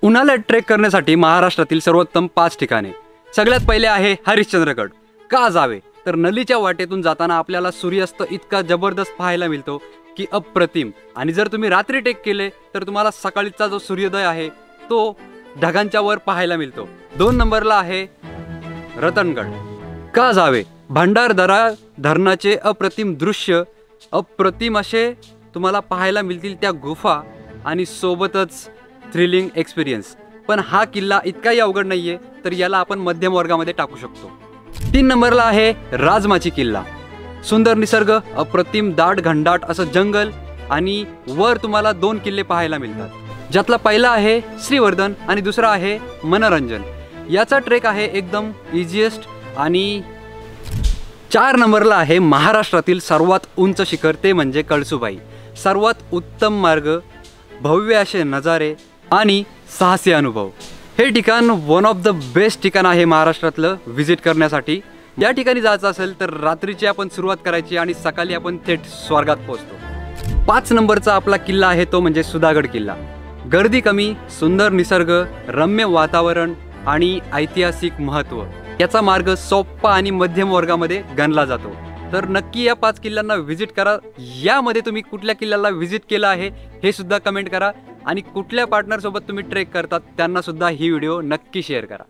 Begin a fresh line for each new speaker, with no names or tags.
उन्हाळ्यात ट्रेक करण्यासाठी महाराष्ट्रातील सर्वोत्तम 5 ठिकाणे। सगळ्यात पहिले आहे हरिश्चंद्रगड। का जावे तर नलीच्या वाटेतून जाताना आपल्याला सूर्यास्त इतका जबरदस्त पाहायला मिळतो की अप्रतिम। आणि जर तुम्ही रात्री ट्रेक केले तर तुम्हाला सकाळचा जो सूर्योदय आहे तो ढगांच्या वर पाहायला मिळतो। 2 नंबरला आहे रतनगड। का जावे भंडारदरा धरणाचे अप्रतिम दृश्य, अप्रतिम असे तुम्हाला पाहायला मिळतील त्या गुफा आणि सोबतच थ्रिलिंग एक्सपिरियन्स। पण हा किल्ला इतकाही अवघड नाहीये तर याला आपण मध्यम वर्गामध्ये टाकू शकतो। 3 नंबरला आहे राजमाची किल्ला। सुंदर निसर्ग, अप्रतिम दाट घनदाट असं जंगल आणि वर तुम्हाला 2 किल्ले पाहायला मिळतात, ज्यातला पहिला आहे श्रीवर्धन आणि दुसरा आहे मनोरंजन। याचा ट्रेक आहे एकदम इझिएस्ट। आणि 4 नंबरला आहे महाराष्ट्रातील सर्वात उंच शिखर, ते म्हणजे कळसुबाई। सर्वात उत्तम मार्ग, भव्य असे नजारे आणि साहसी अनुभव। हे ठिकाण वन ऑफ द बेस्ट ठिकाण आहे महाराष्ट्रातलं व्हिजिट करण्यासाठी। या ठिकाणी जायचं असेल तर रात्रीची आपण सुरुवात करायची आणि सकाळी आपण थेट स्वर्गात पोहोचतो। 5 नंबरचा आपला किल्ला आहे तो म्हणजे सुधागड किल्ला। गर्दी कमी, सुंदर निसर्ग, रम्य वातावरण आणि ऐतिहासिक महत्त्व। याचा मार्ग सोपा आणि मध्यम वर्गामध्ये गणला जातो। तर नक्की या 5 किल्ल्यांना व्हिजिट करा। यामध्ये तुम्ही कुठल्या किल्ल्याला व्हिजिट केलं आहे हे सुद्धा कमेंट करा आणि कुठल्या पार्टनर सोबत तुम्ही ट्रेक करतात त्यांना सुद्धा ही व्हिडिओ नक्की शेअर करा।